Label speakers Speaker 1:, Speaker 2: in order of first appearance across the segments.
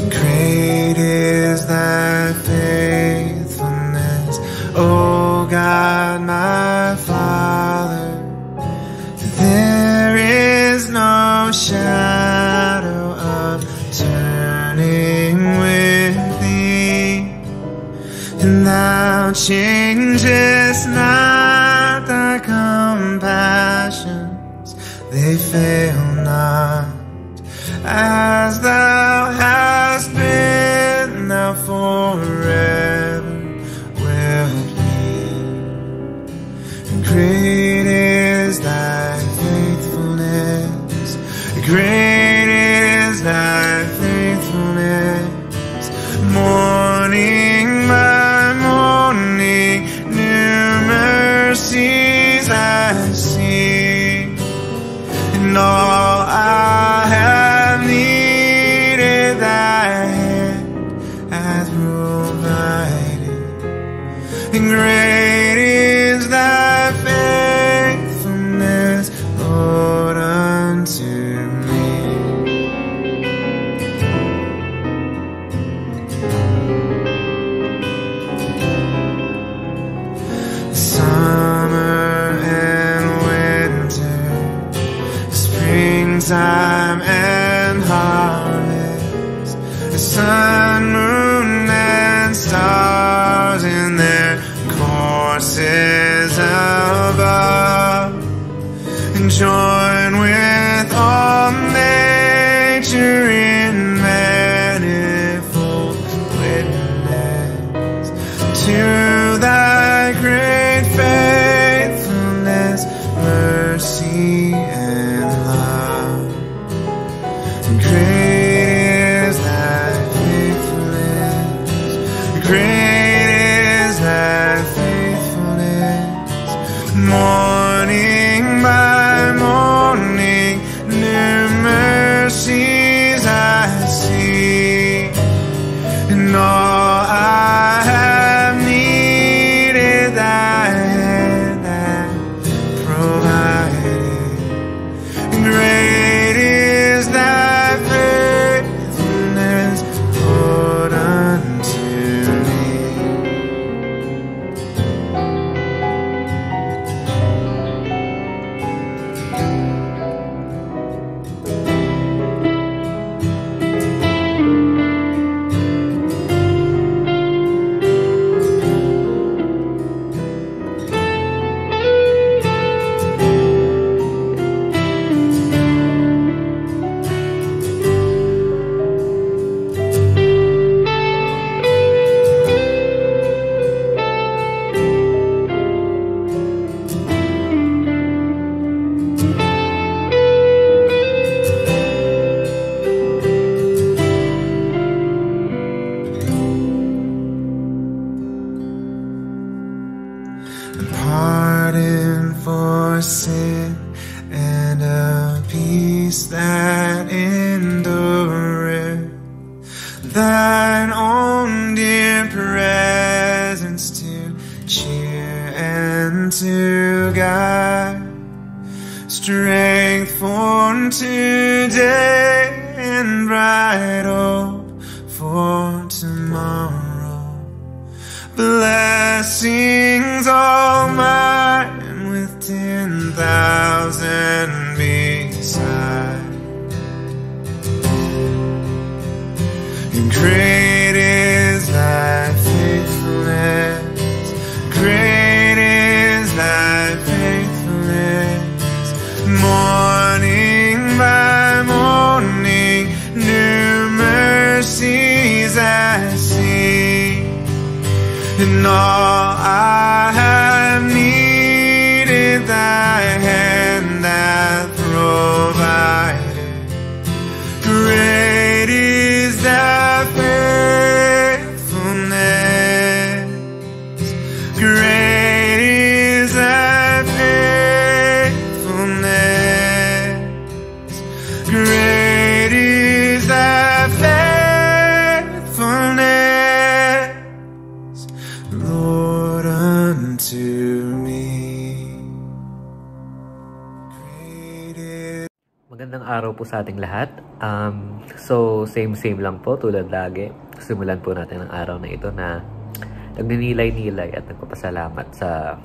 Speaker 1: Great is thy faithfulness, O God, my Father. There is no shadow of turning with thee, and thou changest not. Thy compassions, they fail not. As thou hast been, thou forever wilt be. And great is thy faithfulness, great is thy faithfulness. Morning by morning, new mercies I see, and all I have needed thy hand hath provided. And great is thy faithfulness, Lord, unto me. Summer and winter, springtime and harvest, the sun, moon, and stars in their courses above, and join with all nature in manifold witness to thy great faithfulness, mercy, and love. Great is thy faithfulness, great is thy faithfulness. Morning by morning, new mercies I see, and all I have needed thy hand hath provided. Great is thy faithfulness, Lord, unto me. Pardon for sin and a peace that endureth, thine own dear presence to cheer and to guide, strength for today and bright hope for tomorrow, blessings all mine with 10,000 beside. And great is thy faithfulness, great and all I have needed, thy hand hath provided. Great is thy faithfulness, great is thy faithfulness, great is thy faithfulness, Lord, unto me.
Speaker 2: Magandang araw po sa ating lahat. So, same lang po tulad lagi. Simulan po natin ang araw na ito na nagninilay-nilay at nagpapasalamat sa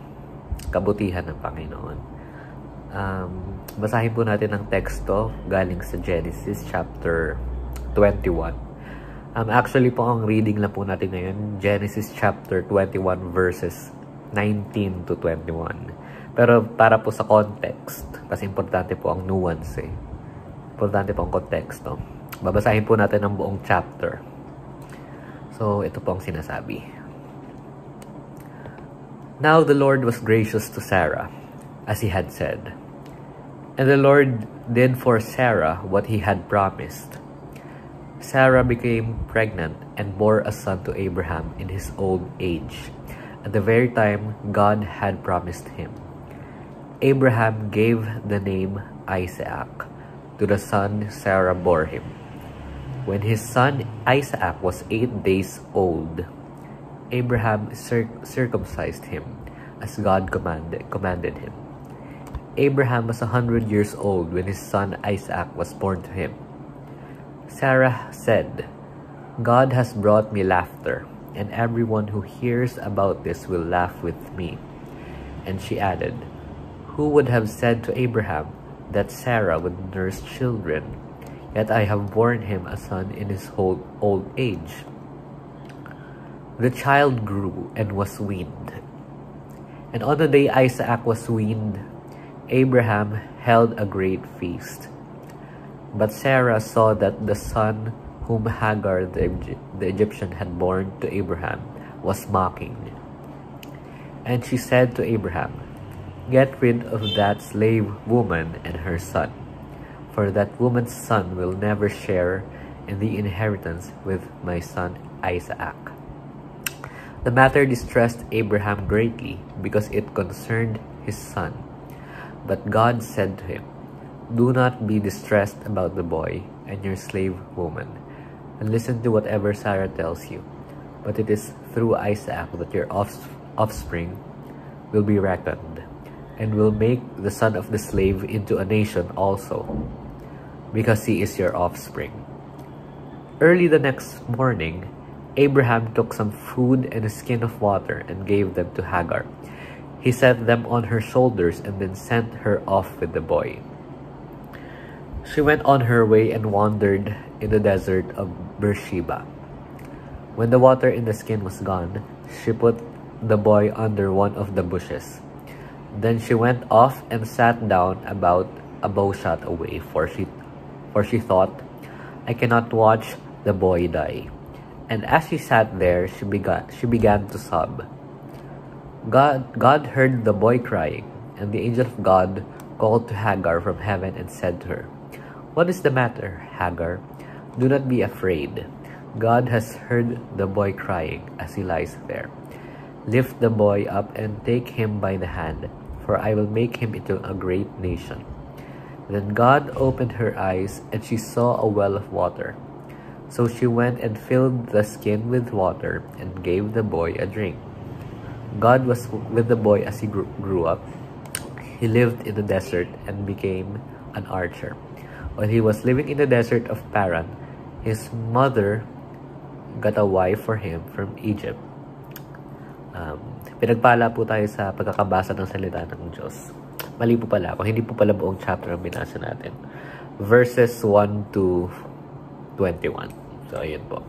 Speaker 2: kabutihan ng Panginoon. Basahin po natin ang teksto galing sa Genesis chapter 21. Actually po, ang reading lang po natin ngayon, Genesis chapter 21 verses 19 to 21. Pero para po sa context, kasi importante po ang nuance eh. Importante po ang konteksto. Babasahin po natin ang buong chapter. So, ito po ang sinasabi. Now the Lord was gracious to Sarah, as he had said. And the Lord did for Sarah what he had promised. Sarah became pregnant and bore a son to Abraham in his old age, at the very time God had promised him. Abraham gave the name Isaac to the son Sarah bore him. When his son Isaac was 8 days old, Abraham circumcised him, as God commanded him. Abraham was 100 years old when his son Isaac was born to him. Sarah said, God has brought me laughter, and everyone who hears about this will laugh with me. And she added, who would have said to Abraham that Sarah would nurse children? Yet I have borne him a son in his old age. The child grew and was weaned. And on the day Isaac was weaned, Abraham held a great feast. But Sarah saw that the son whom Hagar the Egyptian had borne to Abraham was mocking. And she said to Abraham, get rid of that slave woman and her son, for that woman's son will never share in the inheritance with my son Isaac. The matter distressed Abraham greatly, because it concerned his son. But God said to him, do not be distressed about the boy and your slave woman, and listen to whatever Sarah tells you. But it is through Isaac that your offspring will be reckoned, and will make the son of the slave into a nation also, because he is your offspring. Early the next morning, Abraham took some food and a skin of water and gave them to Hagar. He set them on her shoulders and then sent her off with the boy. She went on her way and wandered in the desert of Beersheba. When the water in the skin was gone, she put the boy under one of the bushes. Then she went off and sat down about a bowshot away, for she thought, I cannot watch the boy die. And as she sat there, she began to sob. God heard the boy crying, and the angel of God called to Hagar from heaven and said to her, what is the matter, Hagar? Do not be afraid. God has heard the boy crying as he lies there. Lift the boy up and take him by the hand, for I will make him into a great nation. Then God opened her eyes, and she saw a well of water. So she went and filled the skin with water and gave the boy a drink. God was with the boy as he grew up. He lived in the desert and became an archer. While he was living in the desert of Paran, his mother got a wife for him from Egypt. Pinagpala po tayo sa pagkakabasa ng salita ng Diyos. Mali po pala ako. Hindi po pala buong chapter ang binasa natin. Verses 1 to 21. So, ayun po.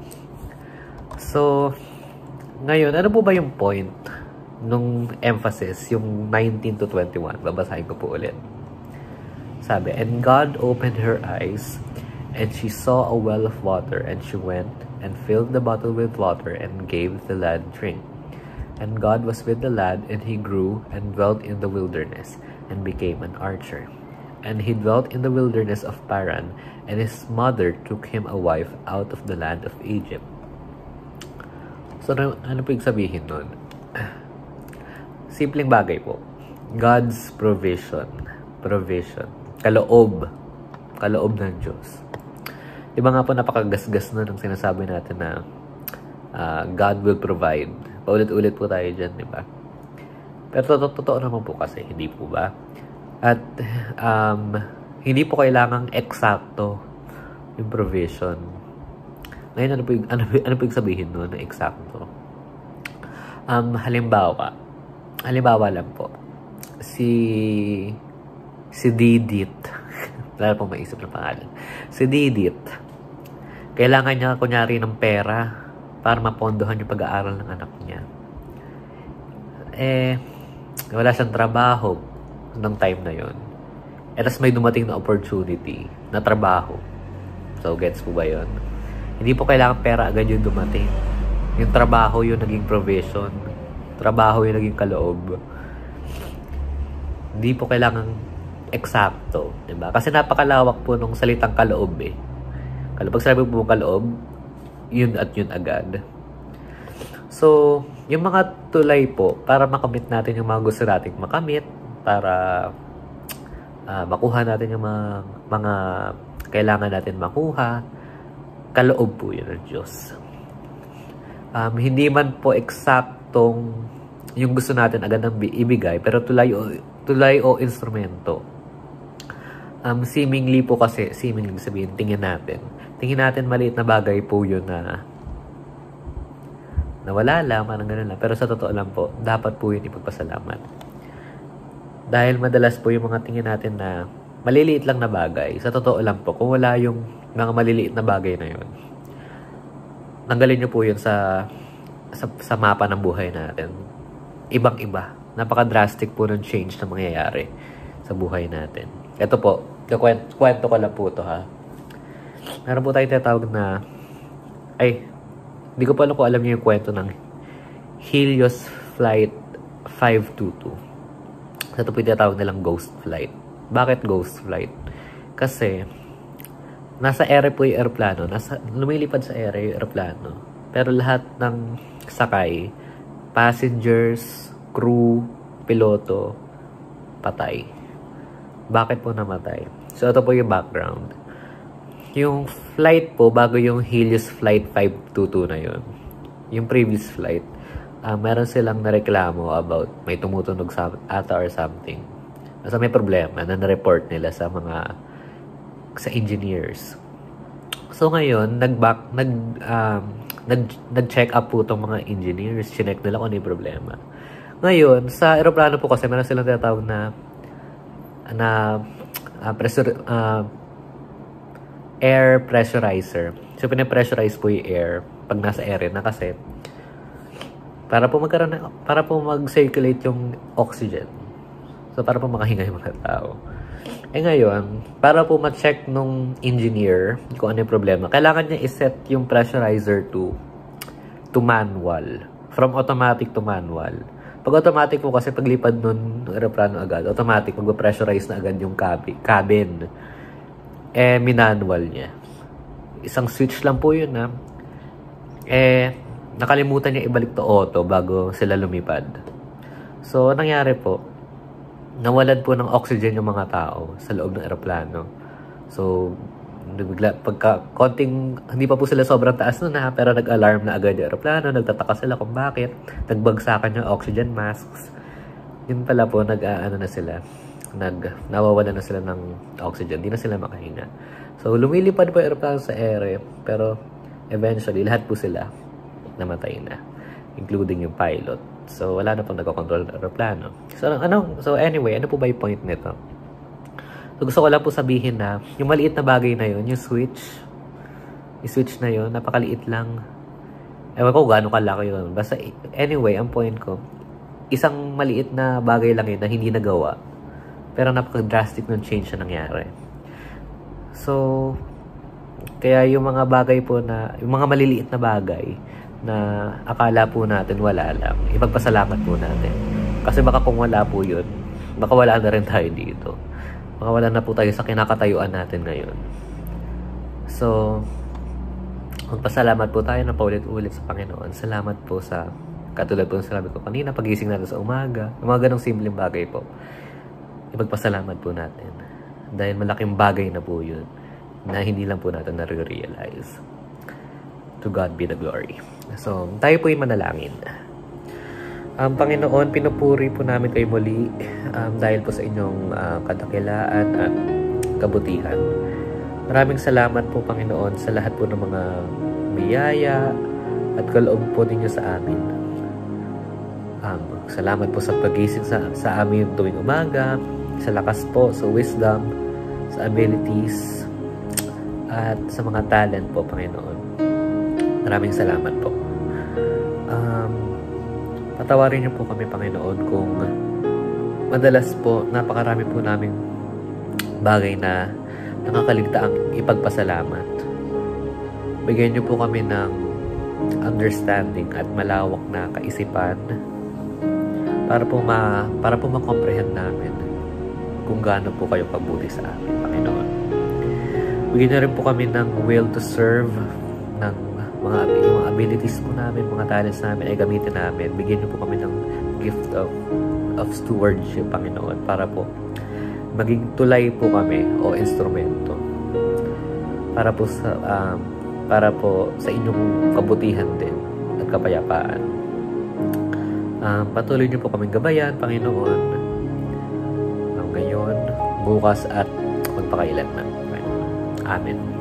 Speaker 2: So, ngayon, ano po ba yung point nung emphasis, yung 19 to 21? Babasahin ko po ulit. Sabi, and God opened her eyes, and she saw a well of water, and she went and filled the bottle with water and gave the lad drink. And God was with the lad, and he grew and dwelt in the wilderness, and became an archer. And he dwelt in the wilderness of Paran, and his mother took him a wife out of the land of Egypt. So, ano po yung sabihin nun? Simpleng bagay po. God's provision. Kaloob ng Diyos. Diba nga po napakagasgas na ng sinasabi natin na God will provide. Paulit-ulit po tayo dyan, diba? Pero totoo naman po kasi, hindi po ba? At hindi po kailangang eksakto yung provision. Ngayon, ano po yung sabihin nun na eksakto? Halimbawa lang po. Si Didit. Wala pong maisip na pangalan. Si Didit. Kailangan niya, kunyari, ng pera para mapondohan yung pag-aaral ng anak niya. Wala siyang trabaho ng time na yon. Tapos may dumating na opportunity na trabaho. So, gets po ba yun? Hindi po kailangan pera agad yung dumating. Yung trabaho yung naging provision. Trabaho yung naging kaloob. Hindi po kailangan eksakto. Diba? Kasi napakalawak po nung salitang kaloob eh. Pag sabi po kaloob, yun at yun agad. So, yung mga tulay po, para makamit natin yung mga gusto nating makamit, para makuha natin yung mga kailangan natin makuha, kaloob po yun ng Diyos. Hindi man po eksaktong yung gusto natin agad ng ibigay, pero tulay o instrumento. Seemingly po kasi, sabihin, tingin natin maliit na bagay po yun na wala lang, parang ganun lang. Pero sa totoo lang po, dapat po yun ipagpasalamat. Dahil madalas po yung mga tingin natin na maliliit lang na bagay, sa totoo lang po, kung wala yung mga maliliit na bagay na yun, tanggalin nyo po yun sa mapa ng buhay natin. Ibang-iba. Napaka-drastic po ng change na mangyayari sa buhay natin. Ito po, kwento ko lang po ito ha. Meron po tayong tinatawag na, hindi ko pa alam kung alam niyo yung kwento ng Helios Flight 522. Ito po yung tinatawag nilang ghost flight. Bakit ghost flight? Kasi, nasa ere po yung aeroplano. Lumilipad sa ere yung aeroplano. Pero lahat ng sakay, passengers, crew, piloto, patay. Bakit po namatay? So, ito po yung background. Yung flight po, bago yung Helios Flight 522 na yun, yung previous flight, meron silang nareklamo about may tumutunog ata or something. Kasi may problema na na-report nila sa engineers. So ngayon, nag-check up po itong mga engineers. Chinek nila kung ano yung problema. Ngayon, sa aeroplano po kasi meron silang tinatawag na air pressurizer. So, pinapressurize po yung air pag nasa air na kasi para po mag-circulate yung oxygen. So, para po makahinga yung mga tao. Ngayon, para po ma-check nung engineer kung ano yung problema, kailangan niya iset yung pressurizer to manual. From automatic to manual. Pag automatic po kasi paglipad nun ng aeroplano agad, automatic mag-pressurize na agad yung cabin. Minanual niya. Isang switch lang po yun nakalimutan niya ibalik to auto bago sila lumipad. So, nangyari po, nawalan po ng oxygen yung mga tao sa loob ng aeroplano. So, pagka konting, hindi pa po sila sobrang taas nun pero nag-alarm na agad yung aeroplano, nagtataka sila kung bakit, nagbagsakan yung oxygen masks. Yun pala po, nawawala na sila ng oxygen, di na sila makahinga. So, lumilipad po yung aeroplano sa ere, pero eventually, lahat po sila namatay na, including yung pilot. So, wala na pong nagkocontrol ng aeroplano. So, anyway, ano po ba yung point nito? So, gusto ko lang po sabihin na yung maliit na bagay na yun, yung switch na yun, napakaliit lang. Ewan ko gaano kalaki yun. Basta, anyway, ang point ko, isang maliit na bagay lang yun na hindi nagawa. Pero napaka-drastic ng change na nangyari. So, kaya yung mga bagay po yung mga maliliit na bagay, na akala po natin wala lang. Ipagpasalamat po natin. Kasi baka kung wala po yun, baka wala na rin tayo dito. Baka wala na po tayo sa kinakatayuan natin ngayon. So, magpasalamat po tayo na paulit-ulit sa Panginoon. Salamat po sa, katulad po ng sinabi ko kanina, pagising natin sa umaga. Mga ganong simpleng bagay po. Ipagpasalamat po natin. Dahil malaking bagay na po yun na hindi lang po natin nare-realize. To God be the glory. So, tayo po yung manalangin. Panginoon, pinupuri po namin kayo muli dahil po sa inyong kadakilaan at kabutihan. Maraming salamat po, Panginoon, sa lahat po ng mga biyaya at kaloob po ninyo sa amin. Salamat po sa pagising sa amin tuwing umaga, sa lakas po, sa wisdom, sa abilities, at sa mga talent po, Panginoon. Maraming salamat po. Patawarin niyo po kami, Panginoon, kung madalas po, napakarami po naming bagay na nakakaligtaang ipagpasalamat. Bigyan niyo po kami ng understanding at malawak na kaisipan para po ma-comprehend namin kung gaano po kayo kabuti sa amin, Panginoon. Bigyan niyo rin po kami ng will to serve, ng yung abilities po namin, mga talents namin ay gamitin namin. Bigyan niyo po kami ng gift of stewardship, Panginoon, para po maging tulay po kami o instrumento para po sa inyong kabutihan din at kapayapaan. Patuloy niyo po kaming gabayan, Panginoon, ngayon, bukas at magpakailanman. Amen.